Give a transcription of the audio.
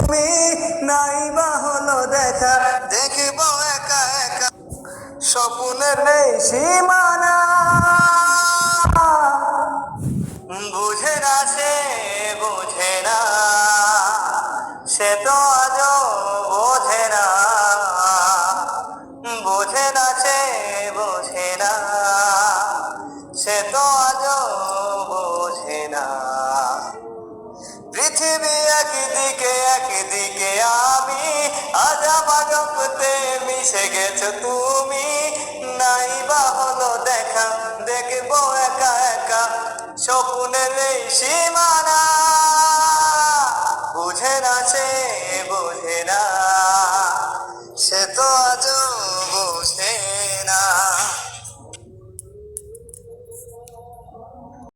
তুমি নাই বা হলো দেখা, দেখব একা একা স্বপ্নের নেই সীমানা। বুঝে না সে, বুঝে না সে তো আজও বোঝে না, বোঝে না সে, বোঝে না সে তো আজও বোঝে না। পৃথিবী একদিকে একদিকে আমি, আজ আমার রক্তে মিশে গেছো তুমি। নাই বা হলো দেখা, দেখবো একা একা স্বপ্নের এই সীমানা। বুঝে না সে, বোঝে না সে তো আজও